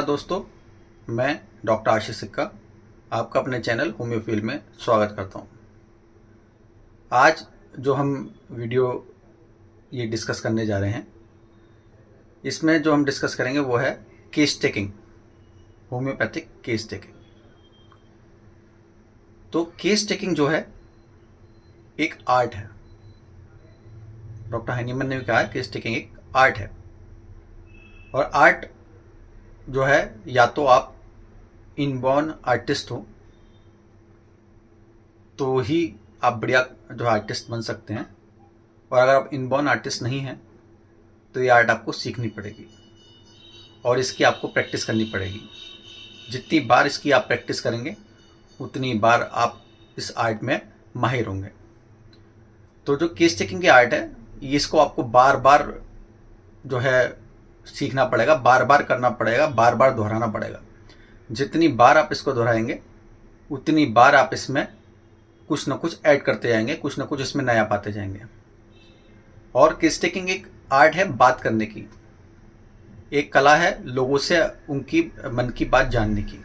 नमस्कार दोस्तों, मैं डॉक्टर आशीष सिक्का आपका अपने चैनल होम्यो फील्ड में स्वागत करता हूं। आज जो हम वीडियो ये डिस्कस करने जा रहे हैं, इसमें जो हम डिस्कस करेंगे वो है case taking, homeopathic case taking. तो केस टेकिंग जो है एक आर्ट है। डॉक्टर हैनीमन ने भी कहा है केस टेकिंग एक आर्ट है। और आर्ट जो है, या तो आप इनबॉर्न आर्टिस्ट हो तो ही आप बढ़िया जो आर्टिस्ट बन सकते हैं, और अगर आप इनबॉर्न आर्टिस्ट नहीं हैं तो ये आर्ट आपको सीखनी पड़ेगी और इसकी आपको प्रैक्टिस करनी पड़ेगी। जितनी बार इसकी आप प्रैक्टिस करेंगे उतनी बार आप इस आर्ट में माहिर होंगे। तो जो केस टेकिंग की आर्ट है, ये इसको आपको बार बार जो है सीखना पड़ेगा, बार बार करना पड़ेगा, बार बार दोहराना पड़ेगा। जितनी बार आप इसको दोहराएंगे उतनी बार आप इसमें कुछ ना कुछ ऐड करते जाएंगे, कुछ ना कुछ इसमें नया पाते जाएंगे। और केस टेकिंग एक आर्ट है बात करने की, एक कला है लोगों से उनकी मन की बात जानने की,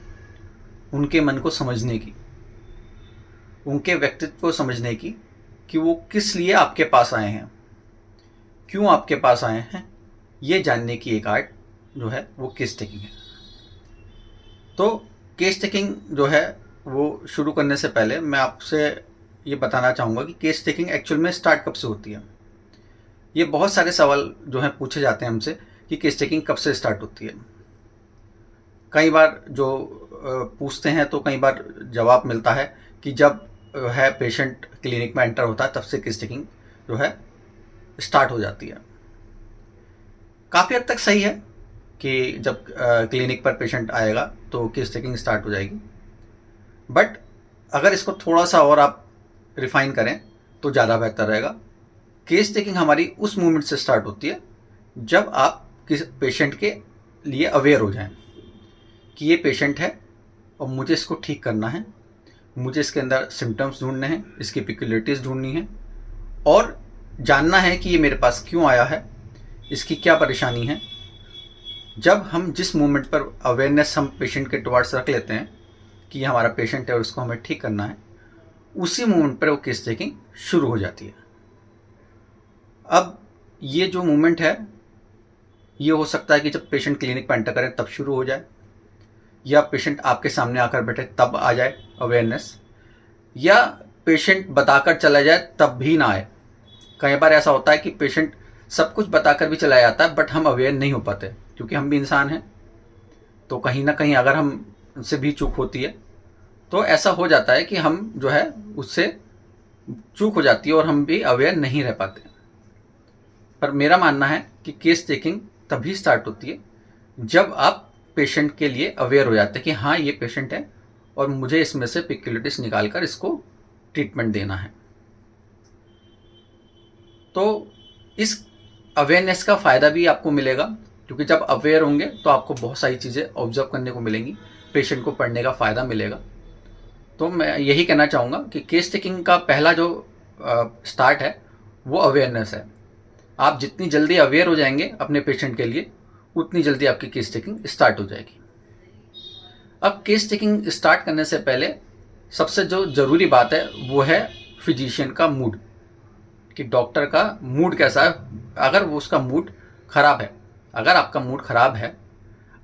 उनके मन को समझने की, उनके व्यक्तित्व को समझने की कि वो किस लिए आपके पास आए हैं, क्यों आपके पास आए हैं, ये जानने की एक आर्ट जो है वो केस टेकिंग है। तो केस टेकिंग जो है वो शुरू करने से पहले मैं आपसे ये बताना चाहूँगा कि केस टेकिंग एक्चुअल में स्टार्ट कब से होती है। ये बहुत सारे सवाल जो हैं पूछे जाते हैं हमसे कि केस टेकिंग कब से स्टार्ट होती है। कई बार जो पूछते हैं तो कई बार जवाब मिलता है कि जब है पेशेंट क्लिनिक में एंटर होता है तब से केस टेकिंग जो है स्टार्ट हो जाती है। काफ़ी हद तक सही है कि जब क्लिनिक पर पेशेंट आएगा तो केस टेकिंग स्टार्ट हो जाएगी, बट अगर इसको थोड़ा सा और आप रिफाइन करें तो ज़्यादा बेहतर रहेगा। केस टेकिंग हमारी उस मोमेंट से स्टार्ट होती है जब आप किस पेशेंट के लिए अवेयर हो जाएं कि ये पेशेंट है और मुझे इसको ठीक करना है, मुझे इसके अंदर सिम्टम्स ढूंढने हैं, इसकी पिक्युलियरिटीज़ ढूंढनी है और जानना है कि ये मेरे पास क्यों आया है, इसकी क्या परेशानी है। जब हम जिस मोमेंट पर अवेयरनेस हम पेशेंट के टुवर्ड्स रख लेते हैं कि ये हमारा पेशेंट है और उसको हमें ठीक करना है, उसी मोमेंट पर वो केस टेकिंग शुरू हो जाती है। अब ये जो मोमेंट है ये हो सकता है कि जब पेशेंट क्लिनिक पर एंटर करे तब शुरू हो जाए, या पेशेंट आपके सामने आकर बैठे तब आ जाए अवेयरनेस, या पेशेंट बताकर चला जाए तब भी ना आए। कई बार ऐसा होता है कि पेशेंट सब कुछ बताकर भी चला जाता है बट हम अवेयर नहीं हो पाते, क्योंकि हम भी इंसान हैं। तो कहीं ना कहीं अगर हम उससे भी चूक होती है तो ऐसा हो जाता है कि हम जो है उससे चूक हो जाती है और हम भी अवेयर नहीं रह पाते। पर मेरा मानना है कि केस टेकिंग तभी स्टार्ट होती है जब आप पेशेंट के लिए अवेयर हो जाते हैं कि हाँ ये पेशेंट है और मुझे इसमें से पिक्युलियरिटीज निकाल कर इसको ट्रीटमेंट देना है। तो इस अवेयरनेस का फ़ायदा भी आपको मिलेगा, क्योंकि जब अवेयर होंगे तो आपको बहुत सारी चीज़ें ऑब्जर्व करने को मिलेंगी, पेशेंट को पढ़ने का फ़ायदा मिलेगा। तो मैं यही कहना चाहूँगा कि केस टेकिंग का पहला जो स्टार्ट है वो अवेयरनेस है। आप जितनी जल्दी अवेयर हो जाएंगे अपने पेशेंट के लिए उतनी जल्दी आपकी केस टेकिंग स्टार्ट हो जाएगी। अब केस टेकिंग स्टार्ट करने से पहले सबसे जो ज़रूरी बात है वो है फिजिशियन का मूड, कि डॉक्टर का मूड कैसा है। अगर वो उसका मूड ख़राब है, अगर आपका मूड ख़राब है,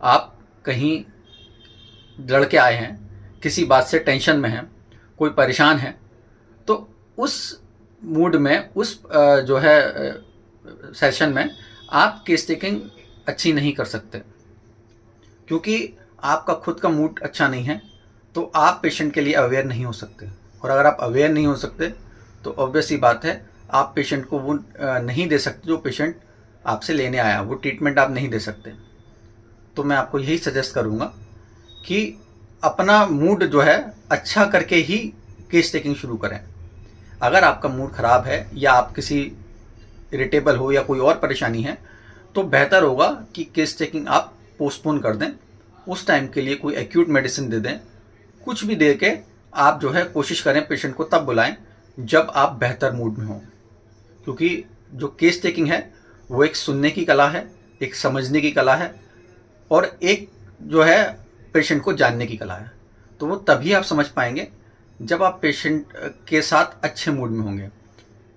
आप कहीं लड़ के आए हैं, किसी बात से टेंशन में हैं, कोई परेशान है, तो उस मूड में उस जो है सेशन में आप केस टेकिंग अच्छी नहीं कर सकते, क्योंकि आपका खुद का मूड अच्छा नहीं है तो आप पेशेंट के लिए अवेयर नहीं हो सकते। और अगर आप अवेयर नहीं हो सकते तो ऑब्वियस ही बात है आप पेशेंट को वो नहीं दे सकते जो पेशेंट आपसे लेने आया, वो ट्रीटमेंट आप नहीं दे सकते। तो मैं आपको यही सजेस्ट करूँगा कि अपना मूड जो है अच्छा करके ही केस टेकिंग शुरू करें। अगर आपका मूड ख़राब है या आप किसी इरिटेबल हो या कोई और परेशानी है तो बेहतर होगा कि केस टेकिंग आप पोस्टपोन कर दें, उस टाइम के लिए कोई एक्यूट मेडिसिन दे दें, कुछ भी दे के आप जो है कोशिश करें पेशेंट को तब बुलाएं जब आप बेहतर मूड में हों। क्योंकि जो केस टेकिंग है वो एक सुनने की कला है, एक समझने की कला है और एक जो है पेशेंट को जानने की कला है। तो वो तभी आप समझ पाएंगे जब आप पेशेंट के साथ अच्छे मूड में होंगे।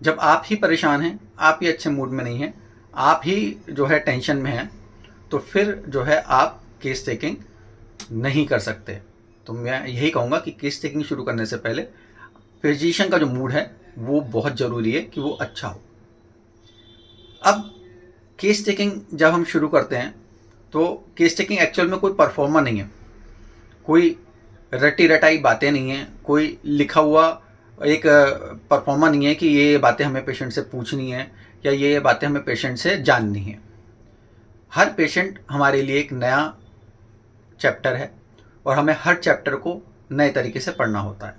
जब आप ही परेशान हैं, आप ही अच्छे मूड में नहीं हैं, आप ही जो है टेंशन में हैं, तो फिर जो है आप केस टेकिंग नहीं कर सकते। तो मैं यही कहूँगा कि केस टेकिंग शुरू करने से पहले फिजिशियन का जो मूड है वो बहुत ज़रूरी है कि वो अच्छा हो। अब केस टेकिंग जब हम शुरू करते हैं तो केस टेकिंग एक्चुअल में कोई परफॉर्मा नहीं है, कोई रटी रटाई बातें नहीं हैं, कोई लिखा हुआ एक परफॉर्मा नहीं है कि ये बातें हमें पेशेंट से पूछनी है या ये बातें हमें पेशेंट से जाननी है। हर पेशेंट हमारे लिए एक नया चैप्टर है और हमें हर चैप्टर को नए तरीके से पढ़ना होता है।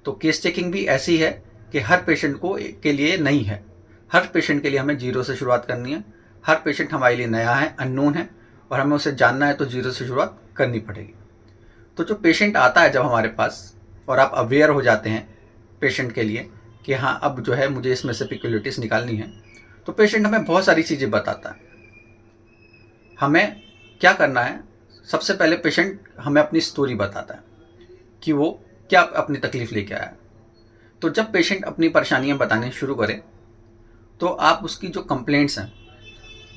तो केस टेकिंग भी ऐसी है कि हर पेशेंट को के लिए नई है, हर पेशेंट के लिए हमें जीरो से शुरुआत करनी है। हर पेशेंट हमारे लिए नया है, अननोन है, और हमें उसे जानना है तो जीरो से शुरुआत करनी पड़ेगी। तो जो पेशेंट आता है जब हमारे पास और आप अवेयर हो जाते हैं पेशेंट के लिए कि हाँ अब जो है मुझे इसमें से पिक्युलिटीज निकालनी है, तो पेशेंट हमें बहुत सारी चीज़ें बताता है। हमें क्या करना है, सबसे पहले पेशेंट हमें अपनी स्टोरी बताता है कि वो क्या अपनी तकलीफ़ लेके आया। तो जब पेशेंट अपनी परेशानियां बताने शुरू करे तो आप उसकी जो कंप्लेंट्स हैं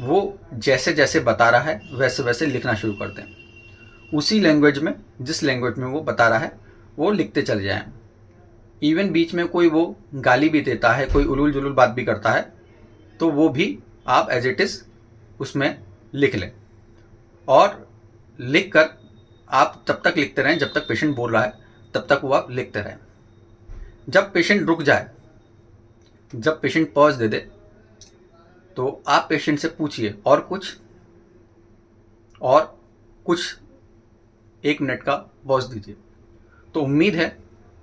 वो जैसे जैसे बता रहा है वैसे वैसे लिखना शुरू कर दें। उसी लैंग्वेज में, जिस लैंग्वेज में वो बता रहा है वो लिखते चले जाएं। इवन बीच में कोई वो गाली भी देता है, कोई उलूल जुलूल बात भी करता है, तो वो भी आप एज इट इज़ उसमें लिख लें। और लिख कर आप तब तक लिखते रहें जब तक पेशेंट बोल रहा है, तब तक वो आप लिखते रहें। जब पेशेंट रुक जाए, जब पेशेंट पॉज दे दे, तो आप पेशेंट से पूछिए और कुछ 1 मिनट का पॉज दीजिए। तो उम्मीद है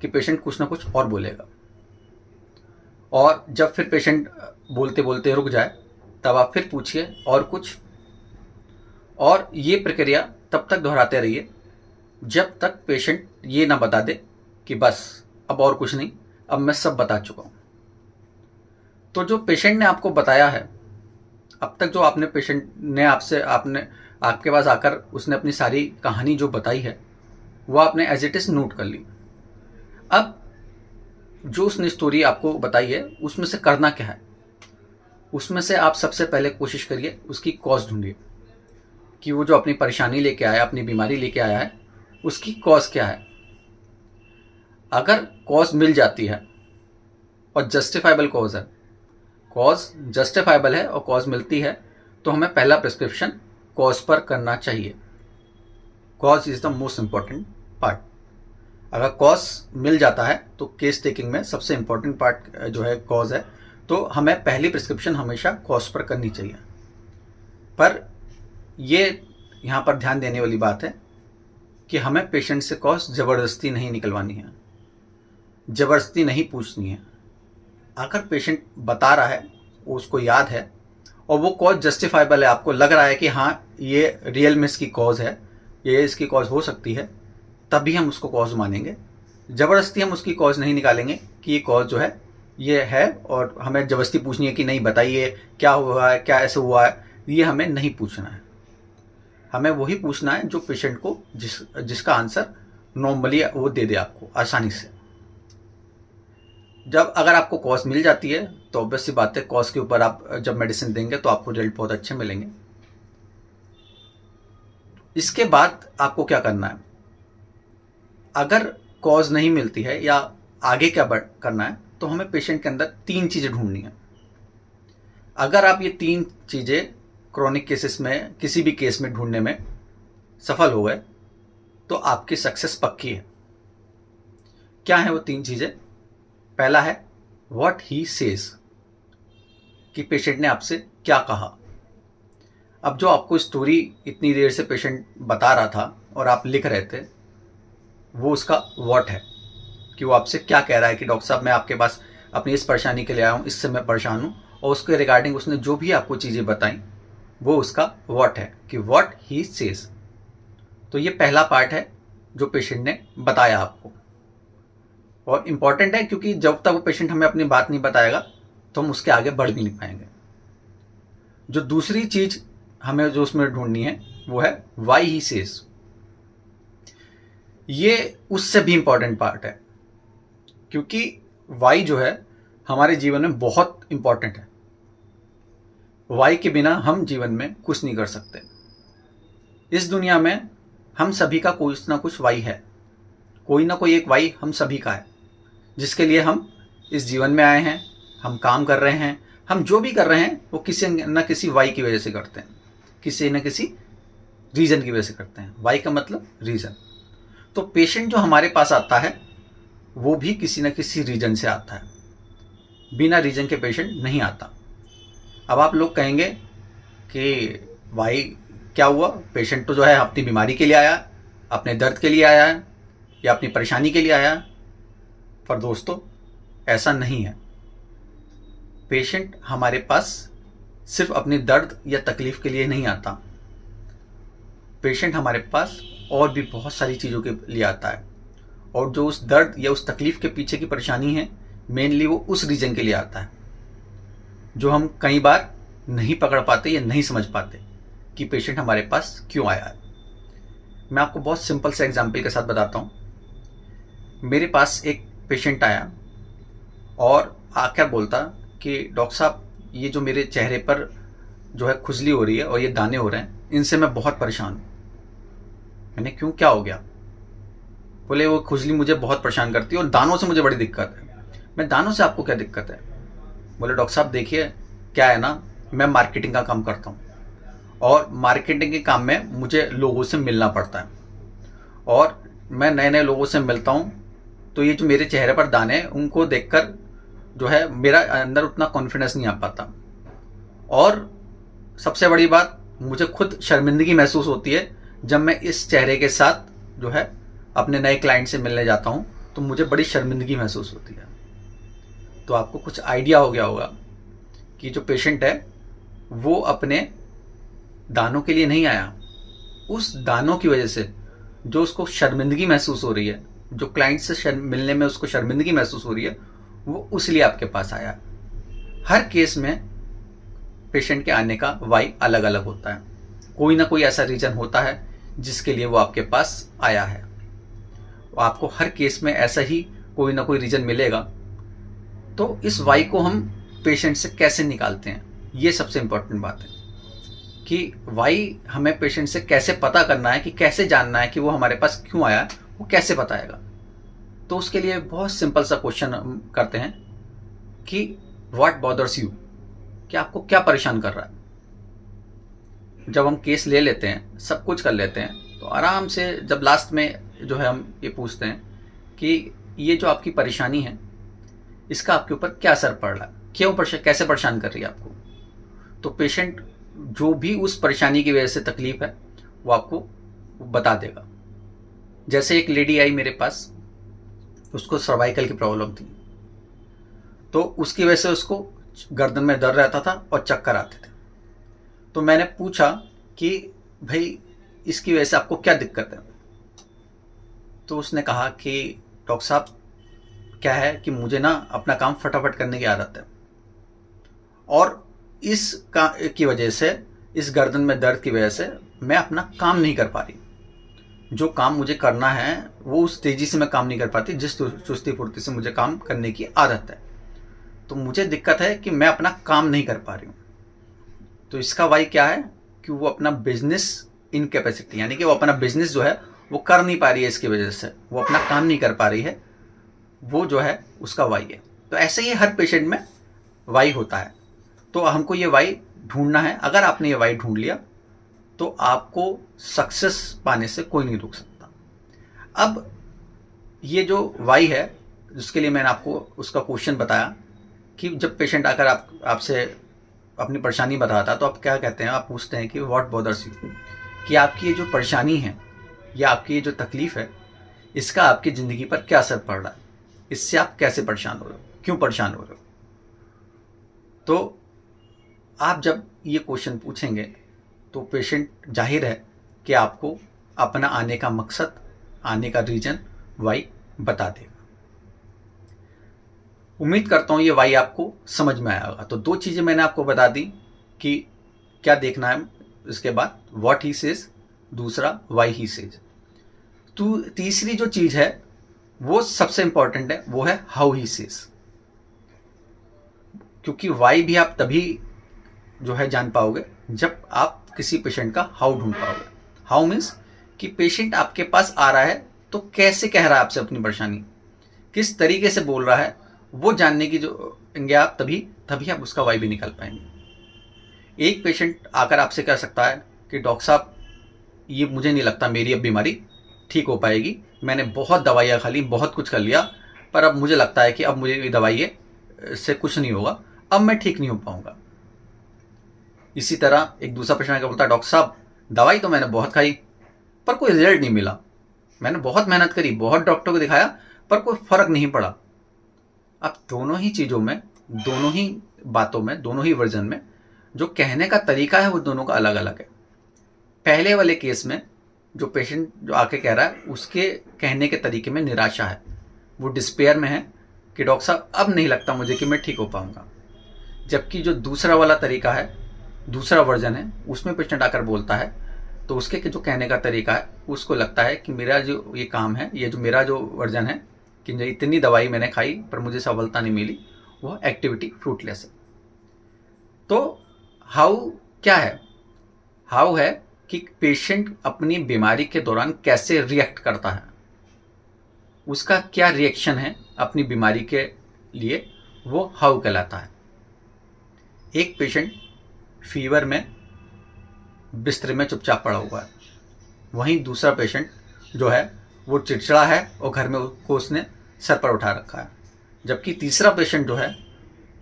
कि पेशेंट कुछ ना कुछ और बोलेगा। और जब फिर पेशेंट बोलते बोलते रुक जाए तब आप फिर पूछिए और कुछ, और ये प्रक्रिया तब तक दोहराते रहिए जब तक पेशेंट ये ना बता दे कि बस अब और कुछ नहीं, अब मैं सब बता चुका हूँ। तो जो पेशेंट ने आपको बताया है, अब तक जो आपने पेशेंट ने आपके पास आकर उसने अपनी सारी कहानी जो बताई है वो आपने एज इट इज़ नोट कर ली। अब जो उसने स्टोरी आपको बताई है उसमें से करना क्या है, उसमें से आप सबसे पहले कोशिश करिए उसकी कॉज ढूंढिए कि वो जो अपनी परेशानी लेके आया, अपनी बीमारी लेके आया है, उसकी कॉज क्या है। अगर कॉज मिल जाती है और जस्टिफाइबल कॉज है, कॉज जस्टिफाइबल है और कॉज मिलती है, तो हमें पहला प्रिस्क्रिप्शन कॉज पर करना चाहिए। Cause is the most important part. अगर कॉज मिल जाता है तो केस टेकिंग में सबसे इंपॉर्टेंट पार्ट जो है कॉज है, तो हमें पहली प्रिस्क्रिप्शन हमेशा कॉज पर करनी चाहिए। पर ये यहाँ पर ध्यान देने वाली बात है कि हमें पेशेंट से कॉज ज़बरदस्ती नहीं निकलवानी है, ज़बरदस्ती नहीं पूछनी है। अगर पेशेंट बता रहा है, उसको याद है और वो कॉज जस्टिफाइबल है, आपको लग रहा है कि हाँ ये रियल में इसकी कॉज है, ये इसकी कॉज हो सकती है, तभी हम उसको कॉज मानेंगे। ज़बरदस्ती हम उसकी कॉज नहीं निकालेंगे कि ये कॉज जो है ये है और हमें ज़बरदस्ती पूछनी है कि नहीं बताइए क्या हुआ है, क्या ऐसे हुआ है, ये हमें नहीं पूछना है। हमें वही पूछना है जो पेशेंट को जिसका आंसर नॉर्मली वो दे दे आपको आसानी से। जब अगर आपको कॉज मिल जाती है तो ऑब्वियस सी बात है कॉज के ऊपर आप जब मेडिसिन देंगे तो आपको रिजल्ट बहुत अच्छे मिलेंगे। इसके बाद आपको क्या करना है, अगर कॉज नहीं मिलती है या आगे क्या करना है, तो हमें पेशेंट के अंदर 3 चीज़ें ढूंढनी है। अगर आप ये 3 चीज़ें क्रोनिक केसेस में किसी भी केस में ढूंढने में सफल हो गए तो आपकी सक्सेस पक्की है। क्या है वो 3 चीज़ें? पहला है व्हाट ही सेज, कि पेशेंट ने आपसे क्या कहा। अब जो आपको स्टोरी इतनी देर से पेशेंट बता रहा था और आप लिख रहे थे, वो उसका व्हाट है कि वो आपसे क्या कह रहा है कि डॉक्टर साहब मैं आपके पास अपनी इस परेशानी के लिए आया हूँ, इससे मैं परेशान हूँ, और उसके रिगार्डिंग उसने जो भी आपको चीज़ें बताई वो उसका व्हाट है कि व्हाट ही सेज। तो ये पहला पार्ट है जो पेशेंट ने बताया आपको, और इम्पॉर्टेंट है क्योंकि जब तक वो पेशेंट हमें अपनी बात नहीं बताएगा तो हम उसके आगे बढ़ भी नहीं पाएंगे। जो दूसरी चीज़ हमें जो उसमें ढूंढनी है वो है वाई ही सेज। ये उससे भी इंपॉर्टेंट पार्ट है, क्योंकि वाई जो है हमारे जीवन में बहुत इंपॉर्टेंट है। वाई के बिना हम जीवन में कुछ नहीं कर सकते। इस दुनिया में हम सभी का कुछ ना कुछ वाई है, कोई ना कोई एक वाई हम सभी का है, जिसके लिए हम इस जीवन में आए हैं, हम काम कर रहे हैं, हम जो भी कर रहे हैं वो किसी न किसी वाई की वजह से करते हैं, किसी न किसी रीज़न की वजह से करते हैं। वाई का मतलब रीज़न। तो पेशेंट जो हमारे पास आता है वो भी किसी न किसी रीज़न से आता है, बिना रीज़न के पेशेंट नहीं आता। अब आप लोग कहेंगे कि वाई क्या हुआ, पेशेंट तो जो है अपनी बीमारी के लिए आया, अपने दर्द के लिए आया है या अपनी परेशानी के लिए आया है। पर दोस्तों ऐसा नहीं है। पेशेंट हमारे पास सिर्फ अपने दर्द या तकलीफ के लिए नहीं आता। पेशेंट हमारे पास और भी बहुत सारी चीज़ों के लिए आता है, और जो उस दर्द या उस तकलीफ के पीछे की परेशानी है मेनली वो उस रीजन के लिए आता है, जो हम कई बार नहीं पकड़ पाते या नहीं समझ पाते कि पेशेंट हमारे पास क्यों आया है। मैं आपको बहुत सिंपल से एग्जाम्पल के साथ बताता हूँ। मेरे पास एक पेशेंट आया और आकर बोलता कि डॉक्टर साहब, ये जो मेरे चेहरे पर जो है खुजली हो रही है और ये दाने हो रहे हैं, इनसे मैं बहुत परेशान हूँ। मैंने क्यों, क्या हो गया? बोले वो खुजली मुझे बहुत परेशान करती है और दानों से मुझे बड़ी दिक्कत है। मैं, दानों से आपको क्या दिक्कत है? बोले डॉक्टर साहब देखिए, क्या है ना, मैं मार्केटिंग का काम करता हूँ और मार्केटिंग के काम में मुझे लोगों से मिलना पड़ता है, और मैं नए नए लोगों से मिलता हूँ, तो ये जो मेरे चेहरे पर दाने हैं उनको देखकर जो है मेरा अंदर उतना कॉन्फिडेंस नहीं आ पाता, और सबसे बड़ी बात, मुझे खुद शर्मिंदगी महसूस होती है जब मैं इस चेहरे के साथ जो है अपने नए क्लाइंट से मिलने जाता हूँ, तो मुझे बड़ी शर्मिंदगी महसूस होती है। तो आपको कुछ आइडिया हो गया होगा कि जो पेशेंट है वो अपने दानों के लिए नहीं आया, उस दानों की वजह से जो उसको शर्मिंदगी महसूस हो रही है, जो क्लाइंट से मिलने में उसको शर्मिंदगी महसूस हो रही है, वो उसलिए आपके पास आया। हर केस में पेशेंट के आने का वाई अलग अलग होता है, कोई ना कोई ऐसा रीजन होता है जिसके लिए वो आपके पास आया है। आपको हर केस में ऐसा ही कोई ना कोई रीजन मिलेगा। तो इस वाई को हम पेशेंट से कैसे निकालते हैं, ये सबसे इंपॉर्टेंट बात है कि वाई हमें पेशेंट से कैसे पता करना है, कि कैसे जानना है कि वो हमारे पास क्यों आया है, वो कैसे बताएगा। तो उसके लिए बहुत सिंपल सा क्वेश्चन हम करते हैं कि व्हाट बॉदर्स यू, कि आपको क्या परेशान कर रहा है। जब हम केस ले लेते हैं, सब कुछ कर लेते हैं, तो आराम से जब लास्ट में जो है हम ये पूछते हैं कि ये जो आपकी परेशानी है इसका आपके ऊपर क्या असर पड़ रहा है, क्यों कैसे परेशान कर रही है आपको। तो पेशेंट जो भी उस परेशानी की वजह से तकलीफ है वो आपको बता देगा। जैसे एक लेडी आई मेरे पास, उसको सर्वाइकल की प्रॉब्लम थी, तो उसकी वजह से उसको गर्दन में दर्द रहता था और चक्कर आते थे। तो मैंने पूछा कि भाई इसकी वजह से आपको क्या दिक्कत है। तो उसने कहा कि डॉक्टर साहब क्या है कि मुझे ना अपना काम फटाफट करने की आदत है, और इस की वजह से, इस गर्दन में दर्द की वजह से मैं अपना काम नहीं कर पा रही। जो काम मुझे करना है वो उस तेज़ी से मैं काम नहीं कर पाती जिस चुस्ती फुर्ती से मुझे काम करने की आदत है। तो मुझे दिक्कत है कि मैं अपना काम नहीं कर पा रही हूँ। तो इसका वाई क्या है कि वो अपना बिजनेस इनकैपेसिटी, यानी कि वो अपना बिजनेस जो है वो कर नहीं पा रही है, इसकी वजह से वो अपना काम नहीं कर पा रही है, वो जो है उसका वाई है। तो ऐसे ही हर पेशेंट में वाई होता है। तो हमको ये वाई ढूंढना है। अगर आपने ये वाई ढूंढ लिया तो आपको सक्सेस पाने से कोई नहीं रोक सकता। अब ये जो वाई है, जिसके लिए मैंने आपको उसका क्वेश्चन बताया कि जब पेशेंट आकर आपसे अपनी परेशानी बताता है तो आप क्या कहते हैं, आप पूछते हैं कि व्हाट बॉदर्स यू, कि आपकी ये जो परेशानी है या आपकी ये जो तकलीफ है इसका आपकी ज़िंदगी पर क्या असर पड़ रहा है, इससे आप कैसे परेशान हो रहे हो, क्यों परेशान हो रहे हो। तो आप जब ये क्वेश्चन पूछेंगे तो पेशेंट जाहिर है कि आपको अपना आने का मकसद, आने का रीजन, वाई बता देगा। उम्मीद करता हूँ ये वाई आपको समझ में आया होगा। तो दो चीज़ें मैंने आपको बता दी कि क्या देखना है, इसके बाद व्हाट ही सेज दूसरा वाई ही सेज। तो तीसरी जो चीज है वो सबसे इंपॉर्टेंट है, वो है हाउ ही सेज। क्योंकि वाई भी आप तभी जो है जान पाओगे जब आप किसी पेशेंट का हाउ ढूंढ पाओगे। हाउ मीन्स कि पेशेंट आपके पास आ रहा है तो कैसे कह रहा है आपसे अपनी परेशानी, किस तरीके से बोल रहा है, वो जानने की जो आप तभी आप उसका वाई भी निकाल पाएंगे। एक पेशेंट आकर आपसे कह सकता है कि डॉक्टर साहब ये मुझे नहीं लगता मेरी अब बीमारी ठीक हो पाएगी, मैंने बहुत दवाइयाँ खा ली, बहुत कुछ कर लिया, पर अब मुझे लगता है कि अब मुझे ये दवाई से कुछ नहीं होगा, अब मैं ठीक नहीं हो पाऊंगा। इसी तरह एक दूसरा पेशेंट आकर बोलता है डॉक्टर साहब दवाई तो मैंने बहुत खाई पर कोई रिजल्ट नहीं मिला, मैंने बहुत मेहनत करी, बहुत डॉक्टर को दिखाया पर कोई फर्क नहीं पड़ा। अब दोनों ही चीज़ों में, दोनों ही बातों में, दोनों ही वर्जन में जो कहने का तरीका है वो दोनों का अलग अलग है। पहले वाले केस में जो पेशेंट जो आके कह रहा है उसके कहने के तरीके में निराशा है, वो डिस्पेयर में है कि डॉक्टर साहब अब नहीं लगता मुझे कि मैं ठीक हो पाऊंगा। जबकि जो दूसरा वाला तरीका है, दूसरा वर्जन है, उसमें पेशेंट आकर बोलता है तो उसके जो कहने का तरीका है उसको लगता है कि मेरा जो ये काम है, ये जो मेरा जो वर्जन है कि इतनी दवाई मैंने खाई पर मुझे सफलता नहीं मिली, वो एक्टिविटी फ्रूटलेस है। तो हाउ क्या है? हाउ है कि पेशेंट अपनी बीमारी के दौरान कैसे रिएक्ट करता है, उसका क्या रिएक्शन है अपनी बीमारी के लिए, वो हाउ कहलाता है। एक पेशेंट फीवर में बिस्तर में चुपचाप पड़ा हुआ है, वहीं दूसरा पेशेंट जो है वो चिड़चिड़ा है और घर में उसने सर पर उठा रखा है, जबकि तीसरा पेशेंट जो है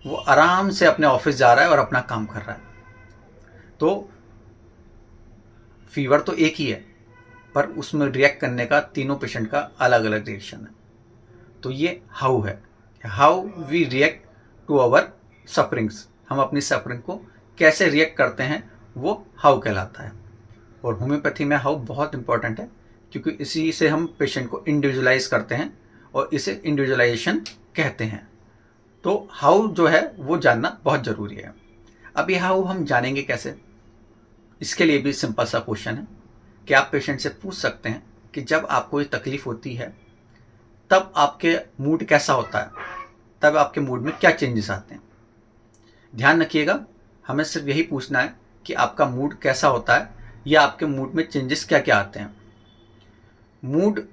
वो आराम से अपने ऑफिस जा रहा है और अपना काम कर रहा है। तो फीवर तो एक ही है पर उसमें रिएक्ट करने का तीनों पेशेंट का अलग अलग रिएक्शन है। तो ये हाउ है, how we react to our sufferings, हम अपनी सफरिंग को कैसे रिएक्ट करते हैं वो हाउ कहलाता है। और होम्योपैथी में हाउ बहुत इंपॉर्टेंट है क्योंकि इसी से हम पेशेंट को इंडिविजुअलाइज करते हैं और इसे इंडिविजुअलाइजेशन कहते हैं। तो हाउ जो है वो जानना बहुत ज़रूरी है। अब ये हाउ हम जानेंगे कैसे? इसके लिए भी सिंपल सा क्वेश्चन है कि आप पेशेंट से पूछ सकते हैं कि जब आपको ये तकलीफ होती है तब आपके मूड कैसा होता है, तब आपके मूड में क्या चेंजेस आते हैं। ध्यान रखिएगा, हमें सिर्फ यही पूछना है कि आपका मूड कैसा होता है या आपके मूड में चेंजेस क्या क्या आते हैं। मूड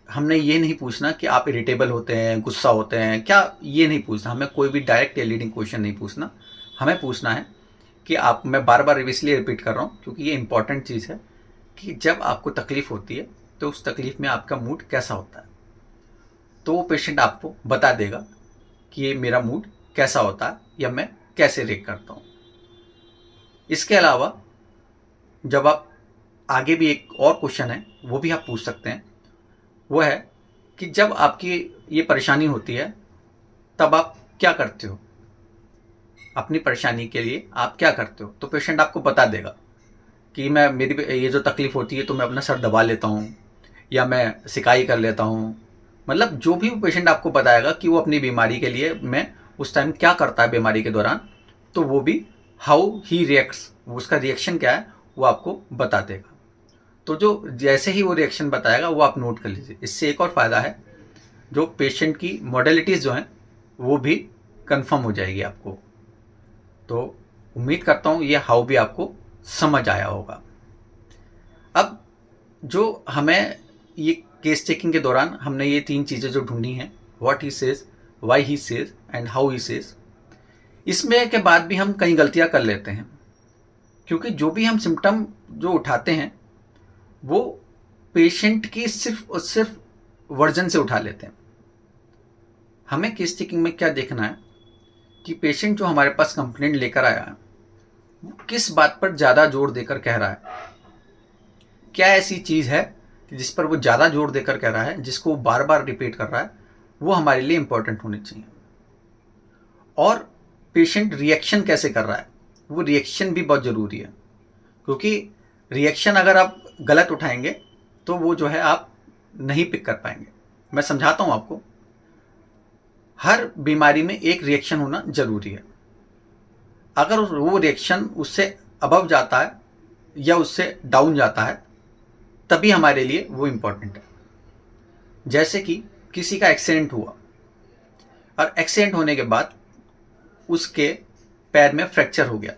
हमने ये नहीं पूछना कि आप इरिटेबल होते हैं, गुस्सा होते हैं क्या, ये नहीं पूछना। हमें कोई भी डायरेक्ट या लीडिंग क्वेश्चन नहीं पूछना। हमें पूछना है कि आप, मैं बार बार इसलिए रिपीट कर रहा हूँ क्योंकि ये इंपॉर्टेंट चीज़ है कि जब आपको तकलीफ होती है तो उस तकलीफ में आपका मूड कैसा होता है। तो वो पेशेंट आपको बता देगा कि ये मेरा मूड कैसा होता है या मैं कैसे रिएक्ट करता हूँ। इसके अलावा जब आप आगे भी एक और क्वेश्चन है वो भी आप पूछ सकते हैं, वो है कि जब आपकी ये परेशानी होती है तब आप क्या करते हो, अपनी परेशानी के लिए आप क्या करते हो। तो पेशेंट आपको बता देगा कि मेरी ये जो तकलीफ होती है तो मैं अपना सर दबा लेता हूँ या मैं सिकाई कर लेता हूँ। मतलब जो भी पेशेंट आपको बताएगा कि वो अपनी बीमारी के लिए मैं उस टाइम क्या करता है बीमारी के दौरान, तो वो भी हाउ ही रिएक्ट्स, उसका रिएक्शन क्या है वो आपको बता देगा। तो जो जैसे ही वो रिएक्शन बताएगा वो आप नोट कर लीजिए। इससे एक और फ़ायदा है, जो पेशेंट की मॉडलिटीज़ जो हैं वो भी कंफर्म हो जाएगी आपको। तो उम्मीद करता हूँ ये हाउ भी आपको समझ आया होगा। अब जो हमें ये केस चेकिंग के दौरान हमने ये 3 चीज़ें जो ढूंढी हैं, what he says, why he says and how he says, इसमें के बाद भी हम कई गलतियां कर लेते हैं क्योंकि जो भी हम सिम्टम जो उठाते हैं वो पेशेंट की सिर्फ और सिर्फ वर्जन से उठा लेते हैं। हमें केस चेकिंग में क्या देखना है कि पेशेंट जो हमारे पास कंप्लेंट लेकर आया है वो किस बात पर ज़्यादा जोर देकर कह रहा है, क्या ऐसी चीज़ है जिस पर वो ज़्यादा जोर देकर कह रहा है, जिसको वो बार बार रिपीट कर रहा है, वो हमारे लिए इंपॉर्टेंट होनी चाहिए। और पेशेंट रिएक्शन कैसे कर रहा है, वो रिएक्शन भी बहुत ज़रूरी है क्योंकि रिएक्शन अगर आप गलत उठाएंगे तो वो जो है आप नहीं पिक कर पाएंगे। मैं समझाता हूँ आपको। हर बीमारी में एक रिएक्शन होना जरूरी है। अगर वो रिएक्शन उससे अबव जाता है या उससे डाउन जाता है, तभी हमारे लिए वो इम्पोर्टेंट है। जैसे कि किसी का एक्सीडेंट हुआ और एक्सीडेंट होने के बाद उसके पैर में फ्रैक्चर हो गया।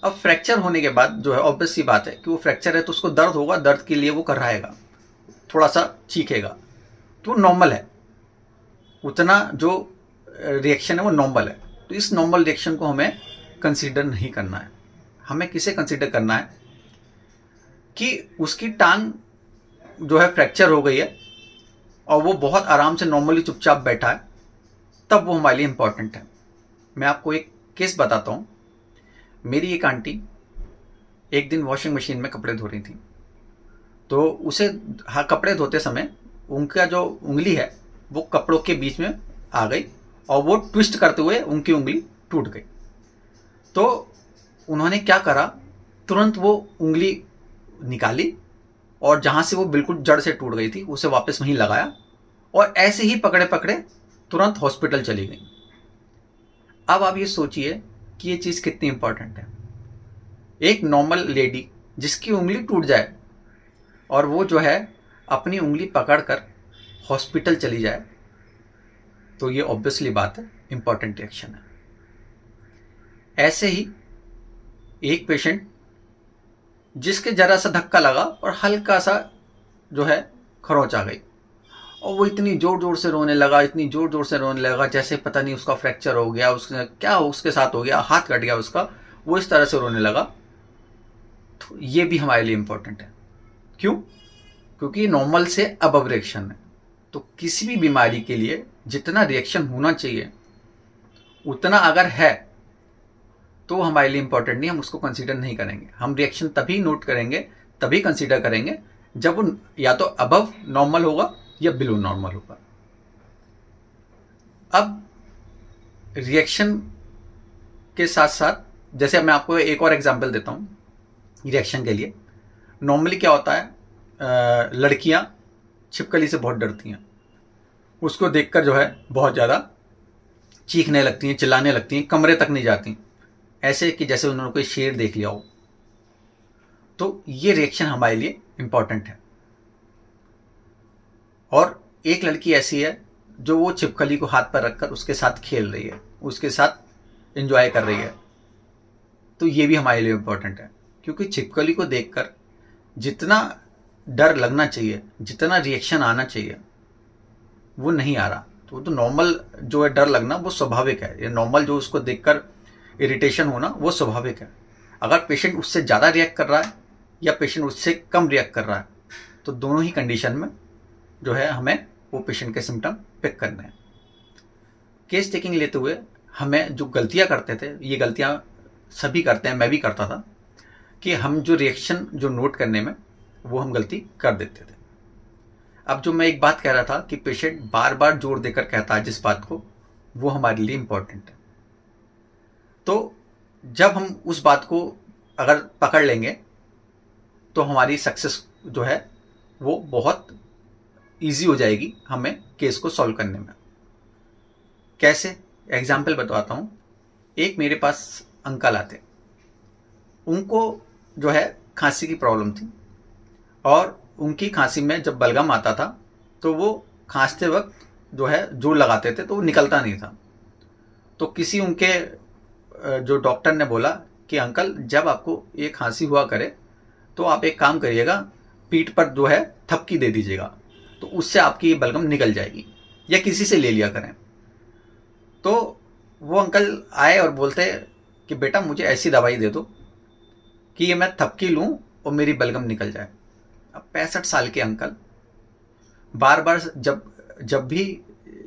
अब फ्रैक्चर होने के बाद जो है ऑब्वियस सी बात है कि वो फ्रैक्चर है तो उसको दर्द होगा, दर्द के लिए वो कराएगा, थोड़ा सा चीखेगा, तो नॉर्मल है, उतना जो रिएक्शन है वो नॉर्मल है। तो इस नॉर्मल रिएक्शन को हमें कंसीडर नहीं करना है। हमें किसे कंसीडर करना है कि उसकी टांग जो है फ्रैक्चर हो गई है और वो बहुत आराम से नॉर्मली चुपचाप बैठा है, तब वो हमारे लिए इम्पॉर्टेंट है। मैं आपको एक केस बताता हूँ। मेरी एक आंटी एक दिन वॉशिंग मशीन में कपड़े धो रही थी, तो उसे कपड़े धोते समय उनका जो उंगली है वो कपड़ों के बीच में आ गई और वो ट्विस्ट करते हुए उनकी उंगली टूट गई। तो उन्होंने क्या करा, तुरंत वो उंगली निकाली और जहाँ से वो बिल्कुल जड़ से टूट गई थी उसे वापस वहीं लगाया और ऐसे ही पकड़े पकड़े तुरंत हॉस्पिटल चली गई। अब आप ये सोचिए कि ये चीज़ कितनी इंपॉर्टेंट है। एक नॉर्मल लेडी जिसकी उंगली टूट जाए और वो जो है अपनी उंगली पकड़कर हॉस्पिटल चली जाए, तो ये ऑब्वियसली बात है इंपॉर्टेंट रिएक्शन है। ऐसे ही एक पेशेंट जिसके जरा सा धक्का लगा और हल्का सा जो है खरोंच आ गई और वो इतनी जोर जोर से रोने लगा, इतनी जोर जोर से रोने लगा जैसे पता नहीं उसका फ्रैक्चर हो गया, उसने क्या उसके साथ हो गया, हाथ कट गया उसका, वो इस तरह से रोने लगा। तो ये भी हमारे लिए इम्पोर्टेंट है। क्यों? क्योंकि नॉर्मल से अबव रिएक्शन है। तो किसी भी बीमारी के लिए जितना रिएक्शन होना चाहिए उतना अगर है तो हमारे लिए इंपॉर्टेंट नहीं, हम उसको कंसीडर नहीं करेंगे। हम रिएक्शन तभी नोट करेंगे, तभी कंसीडर करेंगे जब वो या तो अबव नॉर्मल होगा या बिलो नॉर्मल होगा। अब रिएक्शन के साथ साथ जैसे मैं आपको एक और एग्जांपल देता हूँ रिएक्शन के लिए। नॉर्मली क्या होता है, लड़कियां छिपकली से बहुत डरती हैं, उसको देखकर जो है बहुत ज़्यादा चीखने लगती हैं, चिल्लाने लगती हैं, कमरे तक नहीं जाती, ऐसे कि जैसे उन्होंने कोई शेर देख लिया हो। तो ये रिएक्शन हमारे लिए इम्पॉर्टेंट है। और एक लड़की ऐसी है जो वो छिपकली को हाथ पर रखकर उसके साथ खेल रही है, उसके साथ एंजॉय कर रही है, तो ये भी हमारे लिए इम्पॉर्टेंट है। क्योंकि छिपकली को देखकर जितना डर लगना चाहिए, जितना रिएक्शन आना चाहिए, वो नहीं आ रहा। तो नॉर्मल जो है डर लगना वो स्वाभाविक है, ये नॉर्मल जो उसको देखकर इरिटेशन होना वो स्वाभाविक है। अगर पेशेंट उससे ज़्यादा रिएक्ट कर रहा है या पेशेंट उससे कम रिएक्ट कर रहा है, तो दोनों ही कंडीशन में जो है हमें वो पेशेंट के सिम्टम पिक करने हैं। केस टेकिंग लेते हुए हमें जो गलतियां करते थे, ये गलतियां सभी करते हैं, मैं भी करता था, कि हम जो रिएक्शन जो नोट करने में वो हम गलती कर देते थे। अब जो मैं एक बात कह रहा था कि पेशेंट बार बार जोर देकर कहता है जिस बात को, वो हमारे लिए इम्पोर्टेंट है। तो जब हम उस बात को अगर पकड़ लेंगे तो हमारी सक्सेस जो है वो बहुत ईजी हो जाएगी हमें केस को सॉल्व करने में। कैसे? एग्जाम्पल बताता हूँ। एक मेरे पास अंकल आते, उनको जो है खांसी की प्रॉब्लम थी और उनकी खांसी में जब बलगम आता था तो वो खांसते वक्त जो है जोर लगाते थे तो वो निकलता नहीं था। तो किसी उनके जो डॉक्टर ने बोला कि अंकल जब आपको ये खांसी हुआ करे तो आप एक काम करिएगा, पीठ पर जो है थपकी दे दीजिएगा, तो उससे आपकी ये बलगम निकल जाएगी, या किसी से ले लिया करें। तो वो अंकल आए और बोलते कि बेटा मुझे ऐसी दवाई दे दो कि ये मैं थपकी लूँ और मेरी बलगम निकल जाए। अब 65 साल के अंकल बार बार जब भी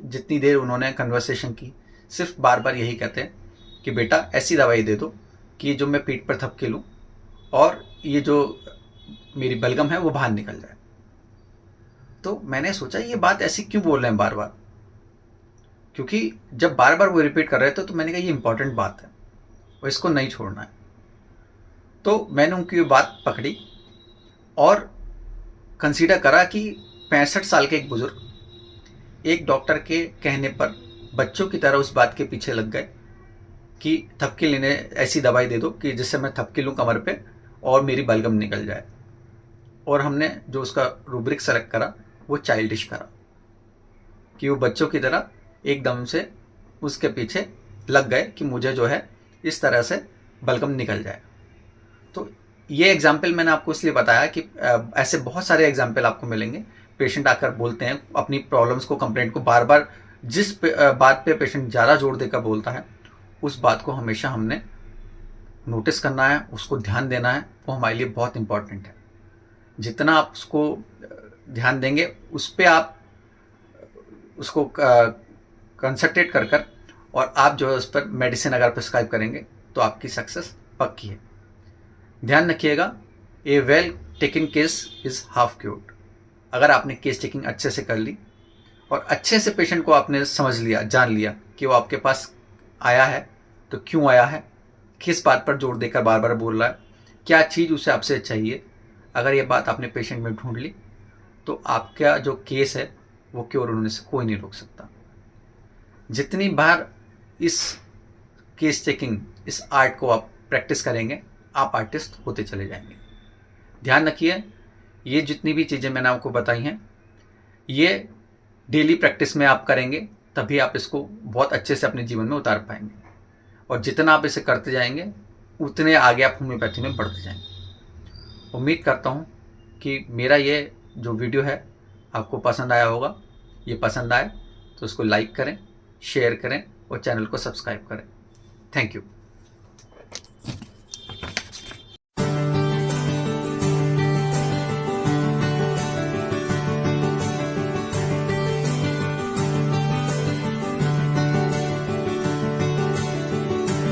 जितनी देर उन्होंने कन्वर्सेशन की, सिर्फ बार बार यही कहते हैं कि बेटा ऐसी दवाई दे दो कि जो मैं पीठ पर थपकी लूँ और ये जो मेरी बलगम है वो बाहर निकल जाए। तो मैंने सोचा ये बात ऐसी क्यों बोल रहे हैं बार बार, क्योंकि जब बार बार वो रिपीट कर रहे थे तो मैंने कहा ये इंपॉर्टेंट बात है और इसको नहीं छोड़ना है। तो मैंने उनकी बात पकड़ी और कंसीडर करा कि 65 साल के एक बुजुर्ग एक डॉक्टर के कहने पर बच्चों की तरह उस बात के पीछे लग गए कि थपकी लेने ऐसी दवाई दे दो कि जिससे मैं थपकी लूँ कमर पे और मेरी बलगम निकल जाए। और हमने जो उसका रूब्रिक सेलेक्ट करा वो चाइल्डिश करा, कि वो बच्चों की तरह एकदम से उसके पीछे लग गए कि मुझे जो है इस तरह से बलगम निकल जाए। तो ये एग्जाम्पल मैंने आपको इसलिए बताया कि ऐसे बहुत सारे एग्जाम्पल आपको मिलेंगे। पेशेंट आकर बोलते हैं अपनी प्रॉब्लम्स को, कंप्लेंट को बार बार, जिस बात पे पेशेंट ज़्यादा जोर देकर बोलता है उस बात को हमेशा हमने नोटिस करना है, उसको ध्यान देना है। वो हमारे लिए बहुत इंपॉर्टेंट है। जितना आप उसको ध्यान देंगे उस पर आप उसको कंसंट्रेट कर कर और आप जो है उस पर मेडिसिन अगर प्रिस्क्राइब करेंगे तो आपकी सक्सेस पक्की है। ध्यान रखिएगा, a well taken case is half cured. अगर आपने केस टेकिंग अच्छे से कर ली और अच्छे से पेशेंट को आपने समझ लिया, जान लिया कि वो आपके पास आया है तो क्यों आया है, किस बात पर जोर देकर बार बार बोल रहा है, क्या चीज़ उसे आपसे चाहिए, अगर ये बात आपने पेशेंट में ढूंढ ली तो आपका जो केस है वो क्योर होने से कोई नहीं रोक सकता। जितनी बार इस केस टेकिंग, इस आर्ट को आप प्रैक्टिस करेंगे आप आर्टिस्ट होते चले जाएंगे। ध्यान रखिए, ये जितनी भी चीज़ें मैंने आपको बताई हैं ये डेली प्रैक्टिस में आप करेंगे तभी आप इसको बहुत अच्छे से अपने जीवन में उतार पाएंगे। और जितना आप इसे करते जाएंगे उतने आगे आप होम्योपैथी में बढ़ते जाएंगे। उम्मीद करता हूँ कि मेरा ये जो वीडियो है आपको पसंद आया होगा। ये पसंद आए तो उसको लाइक करें, शेयर करें और चैनल को सब्सक्राइब करें। Thank you.